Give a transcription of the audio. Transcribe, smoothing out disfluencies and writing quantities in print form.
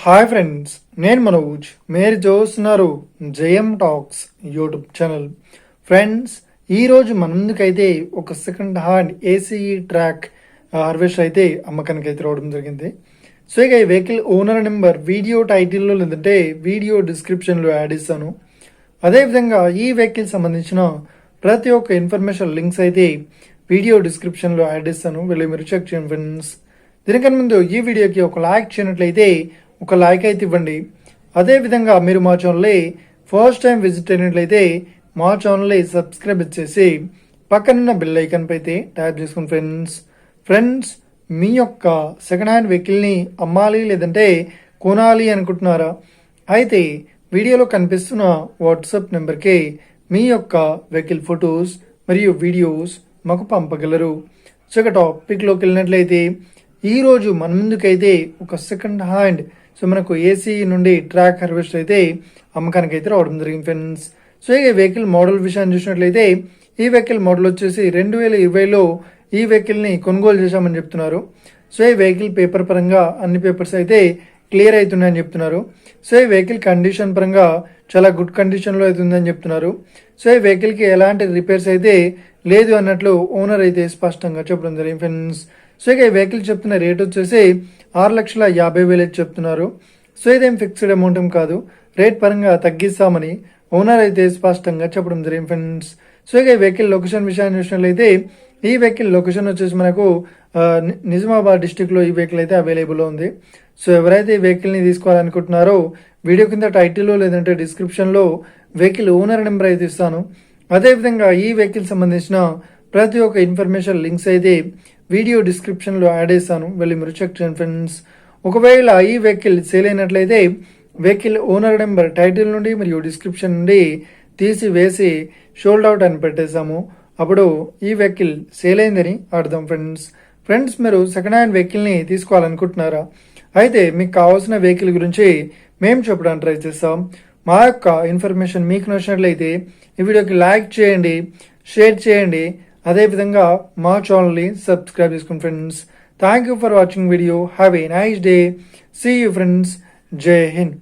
Hi friends, నేను మనోజ్. మీరు చూస్తున్నారు జయం టాక్స్ యూట్యూబ్ ఛానల్. ఫ్రెండ్స్, ఈరోజు మన ముందుకైతే ఒక second hand ACE track harvester అయితే అమ్మకానికి అయితే రావడం జరిగింది. సో ఇక ఈ వెహికల్ ఓనర్ నెంబర్ వీడియో టైటిల్లో లేదంటే వీడియో డిస్క్రిప్షన్లో యాడ్ ఇస్తాను. అదేవిధంగా ఈ వెహికల్ సంబంధించిన ప్రతి ఒక్క ఇన్ఫర్మేషన్ లింక్స్ అయితే వీడియో డిస్క్రిప్షన్లో యాడ్ ఇస్తాను, వెళ్ళి మీరు చెక్ చేయండి ఫ్రెండ్స్. దీనికన్నా ముందు ఈ వీడియోకి ఒక లైక్ చేయనట్లయితే ఒక లైక్ అయితే ఇవ్వండి. అదేవిధంగా మీరు మా ఛానల్ని ఫస్ట్ టైం విజిట్ అయినట్లయితే మా ఛానల్ని సబ్స్క్రైబ్ చేసి పక్కనున్న బెల్ ఐకాన్ పై అయితే ట్యాప్ చేసుకోండి ఫ్రెండ్స్. మీ యొక్క సెకండ్ హ్యాండ్ వెహికల్ని అమ్మాలి లేదంటే కొనాలి అనుకుంటున్నారా? అయితే వీడియోలో కనిపిస్తున్న వాట్సాప్ నెంబర్కి మీ యొక్క వెహికల్ ఫొటోస్ మరియు వీడియోస్ మాకు పంపగలరు. సో ఇక టాపిక్లోకి వెళ్ళినట్లయితే ఈరోజు మన ముందుకైతే ఒక సెకండ్ హ్యాండ్ మనకు ఏసీ నుండి ట్రాక్ హార్వెస్టర్ అయితే అమ్మకానికి అయితే రావడం జరిగింది ఫ్రెండ్స్. సో ఈ వెహికల్ మోడల్ విషయాన్ని చూసినట్లయితే ఈ వెహికల్ మోడల్ వచ్చేసి 2020లో ఈ వెహికల్ని కొనుగోలు చేశామని చెప్తున్నారు. సో ఈ వెహికల్ పేపర్ పరంగా అన్ని పేపర్స్ అయితే క్లియర్ అవుతున్నాయని చెప్తున్నారు. సో ఈ వెహికల్ కండిషన్ పరంగా చాలా గుడ్ కండిషన్లో అయితే ఉందని చెప్తున్నారు. సో ఈ వెహికల్కి ఎలాంటి రిపేర్స్ అయితే లేదు అన్నట్లు ఓనర్ అయితే స్పష్టంగా చెప్పడం జరిగింది ఫ్రెండ్స్. సో ఇక ఈ వెహికల్ చెప్తున్న రేట్ వచ్చేసి 6,50,000 చెప్తున్నారు. సో ఇదేం ఫిక్స్డ్ అమౌంట్ ఏం కాదు, రేట్ పరంగా తగ్గిస్తామని ఓనర్ అయితే స్పష్టంగా చెప్పడం జరిగింది ఫ్రెండ్స్. సో ఇక ఈ వెహికల్ లొకేషన్ విషయాన్ని చూసినట్లయితే ఈ వెహికల్ లొకేషన్ వచ్చేసి మనకు నిజామాబాద్ డిస్టిక్లో ఈ వెహికల్ అయితే అవైలబుల్లో ఉంది. సో ఎవరైతే ఈ వెహికల్ని తీసుకోవాలనుకుంటున్నారో వీడియో కింద టైటిల్లో లేదంటే డిస్క్రిప్షన్లో వెహికల్ ఓనర్ నెంబర్ అయితే ఇస్తాను. అదేవిధంగా ఈ వెహికల్ సంబంధించిన ప్రతి ఒక్క ఇన్ఫర్మేషన్ లింక్స్ అయితే వీడియో డిస్క్రిప్షన్లో యాడ్ చేస్తాను, వెళ్ళి మీరు చెక్ చేయండి ఫ్రెండ్స్. ఒకవేళ ఈ వెహికల్ సేల్ అయినట్లయితే వెహికల్ ఓనర్ నెంబర్ టైటిల్ నుండి మరియు డిస్క్రిప్షన్ నుండి తీసి వేసి షోల్డ్ అవుట్ అని పెట్టేసాము, అప్పుడు ఈ వెహికల్ సేల్ అయిందని అర్థం ఫ్రెండ్స్. మీరు సెకండ్ హ్యాండ్ వెహికల్ని తీసుకోవాలనుకుంటున్నారా? అయితే మీకు కావాల్సిన వెహికల్ గురించి మేము చెప్పడానికి ట్రై చేస్తాం. మా యొక్క ఇన్ఫర్మేషన్ మీకు నచ్చినట్లయితే ఈ వీడియోకి లైక్ చేయండి, షేర్ చేయండి, అదేవిధంగా మా ఛానల్ని సబ్స్క్రైబ్ చేసుకోండి friends. Thank you for watching video. Have a nice day. See you friends. జై హింద్.